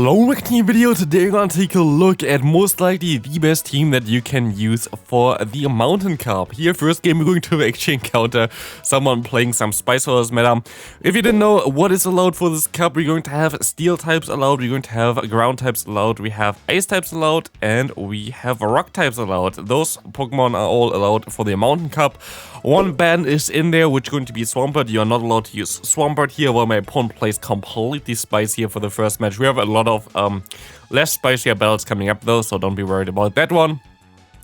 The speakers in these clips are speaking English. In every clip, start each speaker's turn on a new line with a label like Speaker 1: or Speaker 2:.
Speaker 1: Hello, back to a video. Today we're gonna take a look at most likely the best team that you can use for the Mountain Cup. Here, first game, we're going to actually encounter someone playing some Spice Horse meta. If you didn't know what is allowed for this cup, we're going to have Steel types allowed, we're going to have Ground types allowed, we have Ice types allowed, and we have Rock types allowed. Those Pokemon are all allowed for the Mountain Cup. One ban is in there, which is going to be Swampert. You are not allowed to use Swampert here, while my opponent plays completely Spice here for the first match. We have a lot of less spicier battles coming up though, so don't be worried about that one.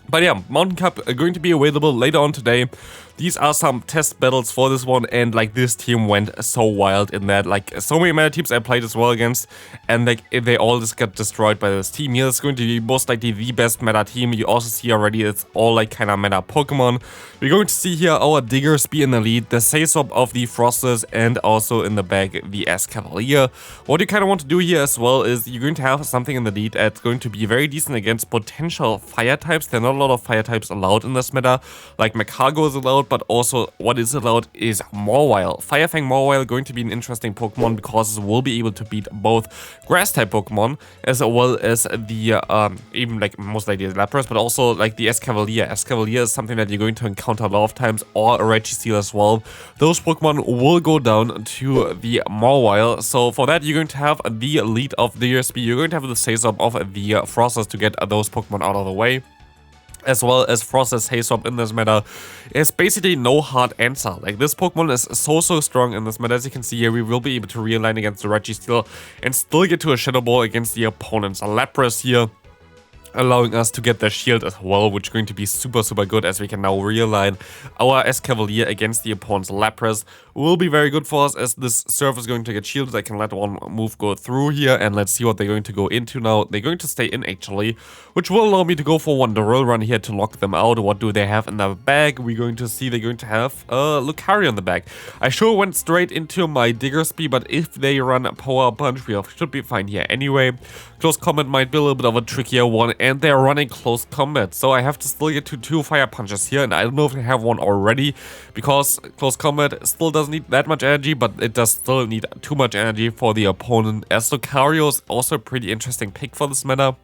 Speaker 1: But yeah, Mountain Cup are going to be available later on today. These are some test battles for this one, and like this team went so wild in that, like so many meta teams I played as well against, and like they all just got destroyed by this team here. It's going to be most likely the best meta team. You also see already it's all like kind of meta Pokemon. We're going to see here our Diggersby in the lead, the Saysop of the Frosters, and also in the back the Escavalier. What you kind of want to do here as well is you're going to have something in the lead that's going to be very decent against potential fire types. There are not a lot of fire types allowed in this meta, like Macago is allowed, but also what is allowed is Mawile. Firefang Mawile going to be an interesting Pokemon because it will be able to beat both grass type Pokemon as well as the even like most likely the Lapras, but also like the Escavalier. Escavalier is something that you're going to encounter a lot of times, or a Registeel as well. Those Pokemon will go down to the Mawile. So for that you're going to have the lead of Diggersby, you're going to have the Saysop of the Frosters to get those Pokemon out of the way, as well as Frosters Haysop in this meta. Is basically no hard answer. Like this Pokemon is so strong in this meta. As you can see here, we will be able to realign against the Registeel and still get to a Shadow Ball against the opponents. A Lapras here, allowing us to get the shield as well, which is going to be super good, as we can now realign our Escavalier against the opponent's Lapras. Will be very good for us, as this Surf is going to get shielded. I can let one move go through here, and let's see what they're going to go into now. They're going to stay in actually, which will allow me to go for one Drill Run here to lock them out. What do they have in the bag? We're going to see they're going to have Lucario in the bag. I sure went straight into my Diggersby, but if they run Power Punch, we should be fine here anyway. Close Combat might be a little bit of a trickier one, and they're running Close Combat, so I have to still get to 2 Fire Punches here, and I don't know if I have one already, because Close Combat still doesn't need that much energy, but it does still need too much energy for the opponent, as Lucario is also a pretty interesting pick for this meta.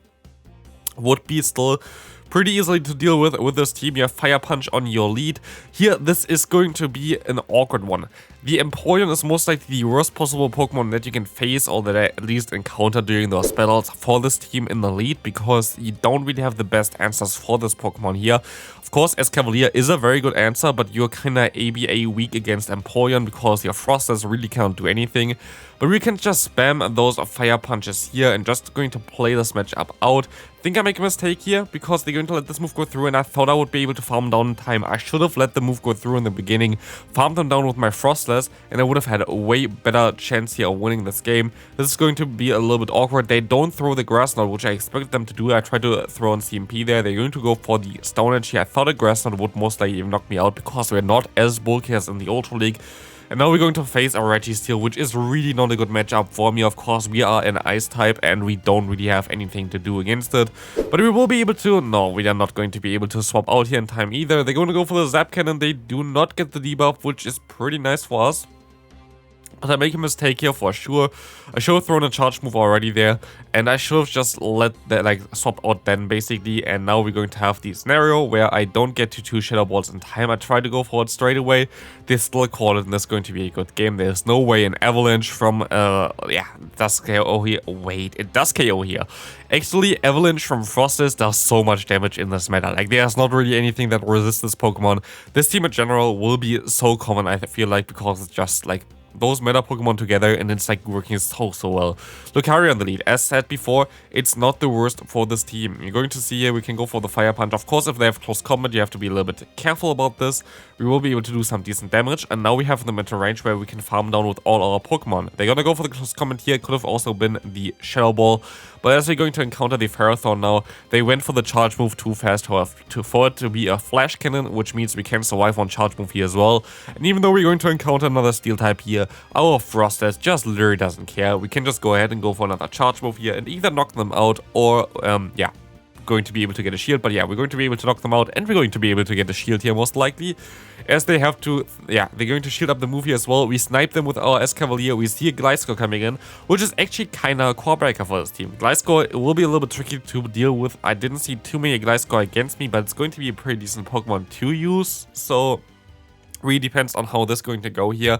Speaker 1: Would be still pretty easily to deal with this team. You have Fire Punch on your lead. Here, this is going to be an awkward one. The Empoleon is most likely the worst possible Pokemon that you can face, or that I at least encounter during those battles for this team in the lead, because you don't really have the best answers for this Pokemon here. Of course, Escavalier is a very good answer, but you're kinda ABA weak against Empoleon because your Frosters really can't do anything. But we can just spam those Fire Punches here and just going to play this matchup out. I think I make a mistake here because they're going to let this move go through, and I thought I would be able to farm down in time. I should have let the move go through in the beginning, farmed them down with my Frostless, and I would have had a way better chance here of winning this game. This is going to be a little bit awkward. They don't throw the Grass Knot, which I expected them to do. I tried to throw on CMP there. They're going to go for the Stone Edge here. I thought a Grass Knot would most likely even knock me out because we're not as bulky as in the Ultra League. And now we're going to face a Registeel, which is really not a good matchup for me. Of course, we are an Ice type, and we don't really have anything to do against it. But we will be able to... No, we are not going to be able to swap out here in time either. They're going to go for the Zap Cannon. They do not get the debuff, which is pretty nice for us. But I make a mistake here for sure. I should have thrown a charge move already there, and I should have just let that like swap out then basically. And now we're going to have the scenario where I don't get to 2 Shadow Balls in time. I try to go for it straight away. They still call it, and this is going to be a good game. There's no way an Avalanche from yeah, does KO here. Wait, it does KO here. Actually, Avalanche from Frosters does so much damage in this meta. Like, there's not really anything that resists this Pokemon. This team in general will be so common, I feel like, because it's just like those meta Pokemon together, and it's like working so well. Lucario on the lead. As said before, it's not the worst for this team. You're going to see here we can go for the Fire Punch. Of course, if they have Close Combat, you have to be a little bit careful about this. We will be able to do some decent damage, and now we have them at a range where we can farm down with all our Pokemon. They're gonna go for the Close Combat here. Could have also been the Shadow Ball, but as we're going to encounter the Ferrothorn now, they went for the charge move too fast for it to be a Flash Cannon, which means we can survive on charge move here as well. And even though we're going to encounter another Steel type here, our Frosters just literally doesn't care. We can just go ahead and go for another charge move here and either knock them out or, yeah, going to be able to get a shield, but yeah, we're going to be able to knock them out, and we're going to be able to get a shield here most likely, as they have to, yeah, they're going to shield up the move here as well. We snipe them with our S-Cavalier. We see a Gliscor coming in, which is actually kind of a core breaker for this team. Gliscor will be a little bit tricky to deal with. I didn't see too many Gliscor against me, but it's going to be a pretty decent Pokemon to use, so really depends on how this is going to go here.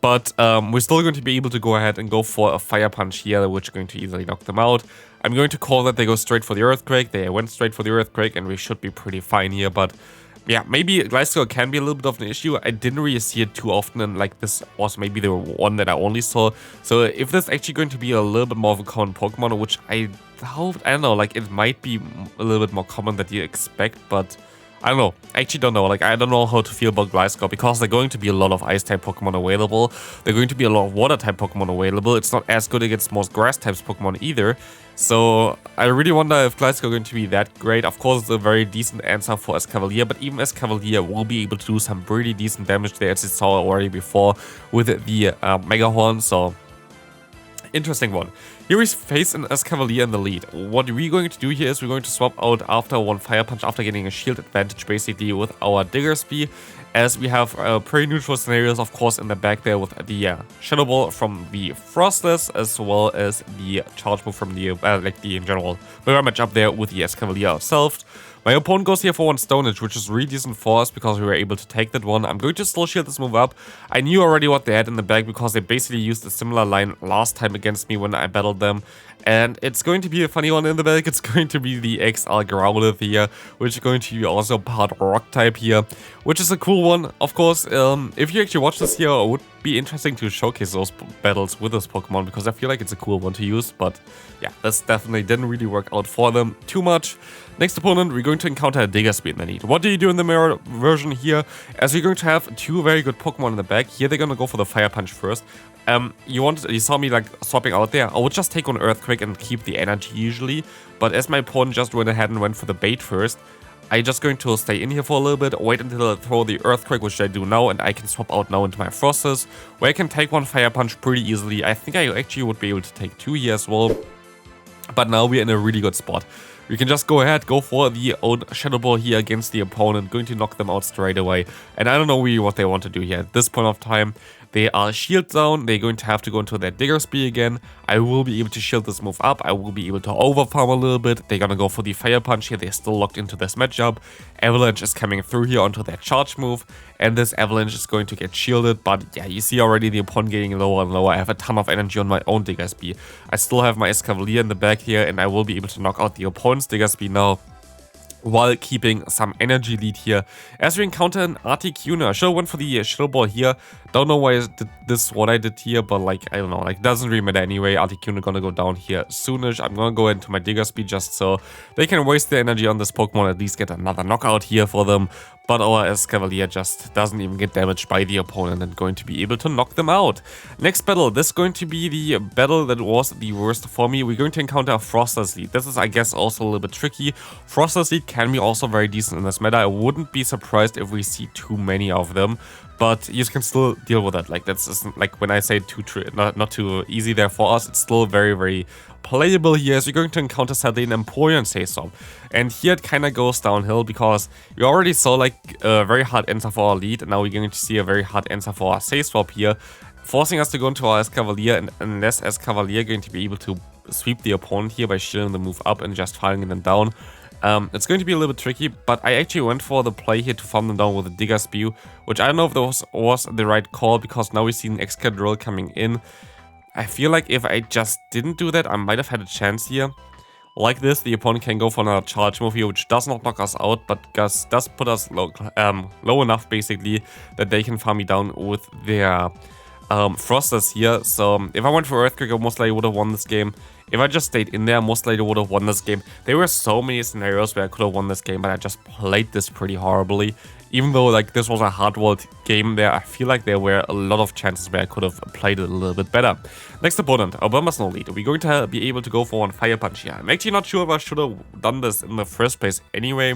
Speaker 1: But we're still going to be able to go ahead and go for a Fire Punch here, which is going to easily knock them out. I'm going to call that they go straight for the Earthquake. They went straight for the Earthquake, and we should be pretty fine here. But yeah, maybe Gliscor can be a little bit of an issue. I didn't really see it too often, and like this was maybe the one that I only saw. So if this is actually going to be a little bit more of a common Pokemon, which I hope, I don't know, like it might be a little bit more common than you expect, but I don't know. I actually don't know. Like, I don't know how to feel about Gliscor because there are going to be a lot of Ice-type Pokemon available. There are going to be a lot of Water-type Pokemon available. It's not as good against most Grass-types Pokemon either. So, I really wonder if Gliscor is going to be that great. Of course, it's a very decent answer for Escavalier, but even Escavalier will be able to do some pretty decent damage there, as you saw already before with the Mega Horn. So, interesting one. Here we face an Escavalier in the lead. What we're going to do here is we're going to swap out after one Fire Punch, after getting a shield advantage basically with our Diggersby, as we have pretty neutral scenarios, of course, in the back there with the Shadow Ball from the Frostless, as well as the Charge Move from the, in general, mirror match up there with the Escavalier itself. My opponent goes here for one Stone Edge, which is really decent for us because we were able to take that one. I'm going to still shield this move up. I knew already what they had in the bag because they basically used a similar line last time against me when I battled them. And it's going to be a funny one in the bag. It's going to be the XL Growlithe here, which is going to be also part Rock type here, which is a cool one. Of course, if you actually watch this here, it would be interesting to showcase those battles with this Pokemon because I feel like it's a cool one to use. But yeah, this definitely didn't really work out for them too much. Next opponent, we're going to encounter a Diggersby in the lead. What do you do in the mirror version here? As you're going to have two very good Pokemon in the back. Here they're going to go for the Fire Punch first. You saw me like swapping out there. I would just take on Earthquake and keep the energy usually. But as my opponent just went ahead and went for the bait first, I'm just going to stay in here for a little bit, wait until I throw the Earthquake, which I do now, and I can swap out now into my Frostless, where I can take one Fire Punch pretty easily. I think I actually would be able to take two here as well. But now we're in a really good spot. We can just go ahead, go for the own Shadow Ball here against the opponent, going to knock them out straight away. And I don't know really what they want to do here at this point of time. They are shield down, they're going to have to go into their Diggersby again. I will be able to shield this move up, I will be able to overfarm a little bit. They're gonna go for the Fire Punch here, they're still locked into this matchup. Avalanche is coming through here onto their charge move, and this Avalanche is going to get shielded. But yeah, you see already the opponent getting lower and lower. I have a ton of energy on my own Diggersby. I still have my Escavalier in the back here, and I will be able to knock out the opponent's Diggersby now, while keeping some energy lead here. As we encounter an Articuno, I should have went for the Shadow Ball here. Don't know why I did this, what I did here, but like, I don't know, like, doesn't really matter anyway. Articuno gonna go down here soonish. I'm gonna go into my Diggersby just so they can waste their energy on this Pokemon, at least get another knockout here for them. But our Escavalier just doesn't even get damaged by the opponent and going to be able to knock them out. Next battle, this is going to be the battle that was the worst for me. We're going to encounter a Frostless lead. This is, I guess, also a little bit tricky. Frostless lead can be also very decent in this meta. I wouldn't be surprised if we see too many of them, but you can still deal with that. Like, that's just, like, when I say not too easy there for us, it's still very, very playable here, as you're going to encounter sadly an Empoleon Sayswap. And here it kind of goes downhill because we already saw like a very hard answer for our lead, and now we're going to see a very hard answer for our Sayswap here, forcing us to go into our Escavalier, and unless Escavalier going to be able to sweep the opponent here by shielding the move up and just firing them down. It's going to be a little bit tricky, but I actually went for the play here to farm them down with a Diggersby, which I don't know if this was the right call, because now we see an Excadrill coming in. I feel like if I just didn't do that, I might have had a chance here. Like this, the opponent can go for another charge move here, which does not knock us out, but does put us low enough, basically, that they can farm me down with their Frosters here. So if I went for Earthquake, I most likely would have won this game. If I just stayed in there, most likely would have won this game. There were so many scenarios where I could have won this game, but I just played this pretty horribly. Even though like this was a hard-walled game there, I feel like there were a lot of chances where I could have played it a little bit better. Next opponent, Obama Snow lead. We're going to be able to go for one Fire Punch here. I'm actually not sure if I should have done this in the first place anyway.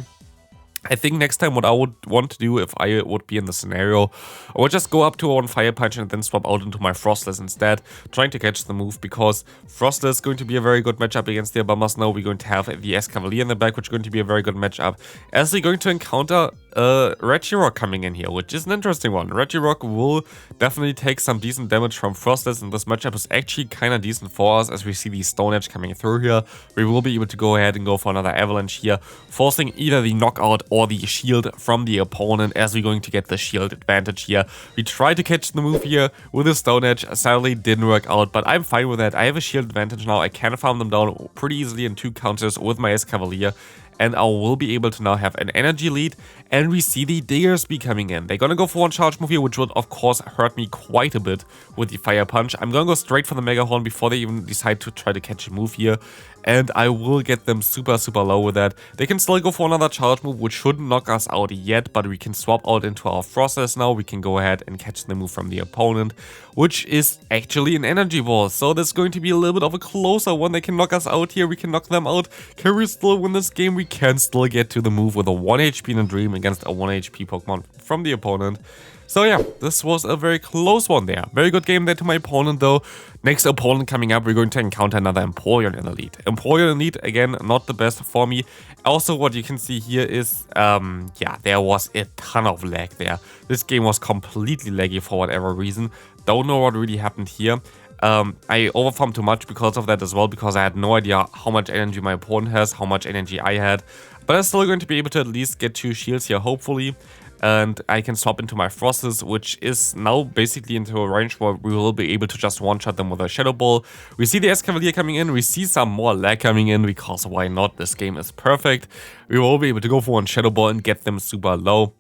Speaker 1: I think next time what I would want to do if I would be in the scenario, I would just go up to one Fire Punch and then swap out into my Frostless instead, trying to catch the move, because Frostless is going to be a very good matchup against the Bombers now. We're going to have the Escavalier in the back, which is going to be a very good matchup, as we're going to encounter Regirock coming in here, which is an interesting one. Regirock will definitely take some decent damage from Frostless, and this matchup is actually kind of decent for us, as we see the Stone Edge coming through here. We will be able to go ahead and go for another Avalanche here, forcing either the knockout or the shield from the opponent, as we're going to get the shield advantage here. We tried to catch the move here with a Stone Edge, sadly didn't work out, but I'm fine with that. I have a shield advantage now. I can farm them down pretty easily in 2 counters with my Escavalier, and I will be able to now have an energy lead, and we see the Diggersby coming in. They're gonna go for one charge move here, which would of course hurt me quite a bit with the Fire Punch. I'm gonna go straight for the Mega Horn before they even decide to try to catch a move here, and I will get them super low with that. They can still go for another charge move, which shouldn't knock us out yet, but we can swap out into our Frostless now. We can go ahead and catch the move from the opponent, which is actually an energy ball. So this is going to be a little bit of a closer one. They can knock us out here, we can knock them out. Can we still win this game? We can still get to the move with a 1 HP in a Dream against a 1 HP Pokemon from the opponent. So yeah, this was a very close one there. Very good game there to my opponent though. Next opponent coming up, we're going to encounter another Empoleon in Elite. Empoleon Elite, again, not the best for me. Also, what you can see here is, yeah, there was a ton of lag there. This game was completely laggy for whatever reason. Don't know what really happened here. I overfarmed too much because of that as well, because I had no idea how much energy my opponent has, how much energy I had. But I'm still going to be able to at least get 2 shields here, hopefully. And I can swap into my Frostless, which is now basically into a range where we will be able to just one-shot them with a Shadow Ball. We see the Escavalier coming in, we see some more lag coming in, because why not? This game is perfect. We will be able to go for one Shadow Ball and get them super low,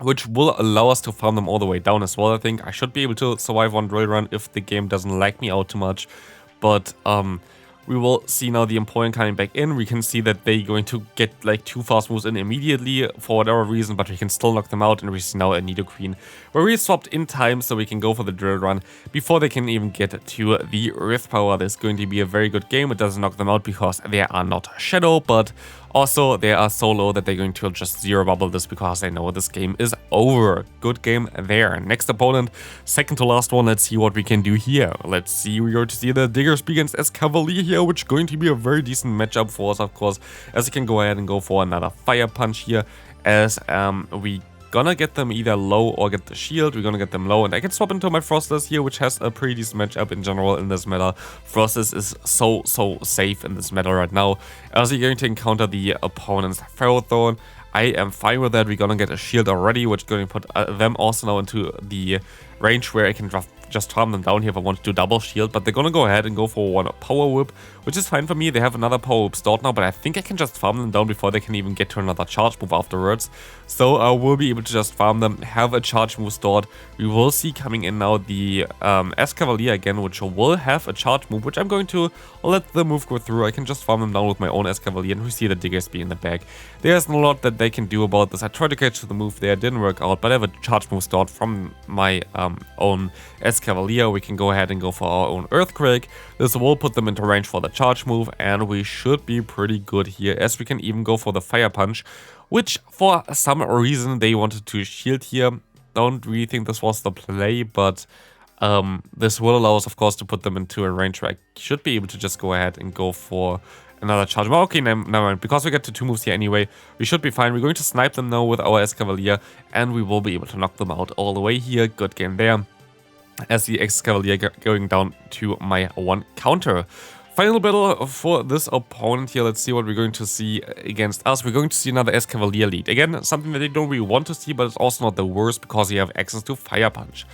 Speaker 1: which will allow us to farm them all the way down as well. I think I should be able to survive one drill run if the game doesn't lag me out too much. But we will see now the Empoleon coming back in. We can see that they're going to get like 2 fast moves in immediately for whatever reason, but we can still knock them out. And we see now a Nidoqueen where we swapped in time so we can go for the drill run before they can even get to the Earth Power. This is going to be a very good game. It doesn't knock them out because they are not Shadow, but also they are so low that they're going to just zero bubble this because they know this game is over. Good game there. Next opponent, second to last one. Let's see what we can do here. Let's see, we're going to see the Diggersby against Escavalier here, which is going to be a very decent matchup for us, of course, as we can go ahead and go for another Fire Punch here, as we gonna get them either low or get the shield. We're gonna get them low, and I can swap into my Frostless here, which has a pretty decent matchup in general in this meta. Frostless is so safe in this meta right now, as you're going to encounter the opponent's Ferrothorn. I am fine with that. We're gonna get a shield already, which is going to put them also now into the range where I can just farm them down here if I want to do double shield, but they're gonna go ahead and go for one Power Whip, which is fine for me. They have another Power Whip stored now, but I think I can just farm them down before they can even get to another charge move afterwards. So I will be able to just farm them, have a charge move stored. We will see coming in now the Escavalier again, which will have a charge move, which I'm going to let the move go through. I can just farm them down with my own Escavalier, and we see the Diggersby in the back. There's a lot that they can do about this. I tried to catch the move there, didn't work out, but I have a charge move stored from my own Escavalier. We can go ahead and go for our own Earthquake. This will put them into range for the charge move, and we should be pretty good here, as we can even go for the Fire Punch, which for some reason they wanted to shield here. Don't really think this was the play, but this will allow us, of course, to put them into a range where I should be able to just go ahead and go for another charge. Well, okay, never mind. Because we get to 2 moves here anyway, we should be fine. We're going to snipe them now with our Escavalier, and we will be able to knock them out all the way here. Good game there, as the Escavalier going down to my 1 counter. Final battle for this opponent here. Let's see what we're going to see against us. We're going to see another Escavalier lead. Again, something that they don't really want to see, but it's also not the worst because you have access to Fire Punch.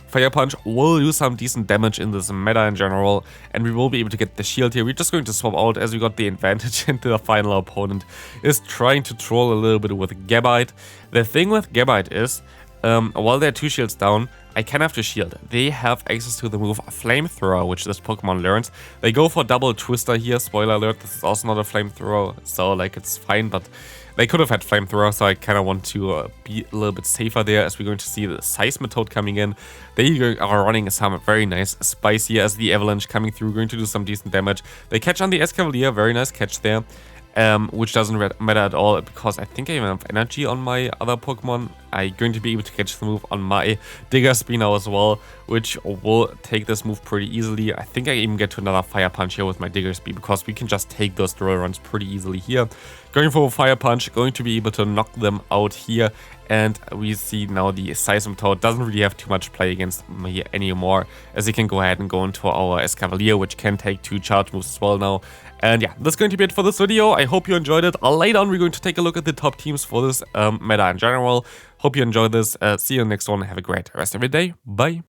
Speaker 1: Fire Punch will do some decent damage in this meta in general, and we will be able to get the shield here. We're just going to swap out as we got the advantage, and the final opponent is trying to troll a little bit with Gabite. The thing with Gabite is, while they're 2 shields down, I can have to shield. They have access to the move Flamethrower, which this Pokemon learns. They go for double Twister here. Spoiler alert, this is also not a Flamethrower, so like it's fine, but they could have had Flamethrower, so I kind of want to be a little bit safer there, as we're going to see the Seismitoad coming in. They are running some very nice spice here, as the Avalanche coming through, going to do some decent damage. They catch on the Escavalier, very nice catch there. which doesn't matter at all because I think I even have energy on my other Pokemon. I'm going to be able to catch the move on my Diggersby now as well, which will take this move pretty easily. I think I even get to another Fire Punch here with my Diggersby because we can just take those drill runs pretty easily here. Going for a Fire Punch, going to be able to knock them out here. And we see now the Seismitoad doesn't really have too much play against me anymore, as he can go ahead and go into our Escavalier, which can take 2 charge moves as well now. And yeah, that's going to be it for this video. I hope you enjoyed it. Later on, we're going to take a look at the top teams for this meta in general. Hope you enjoyed this. See you in the next one. Have a great rest of your day. Bye.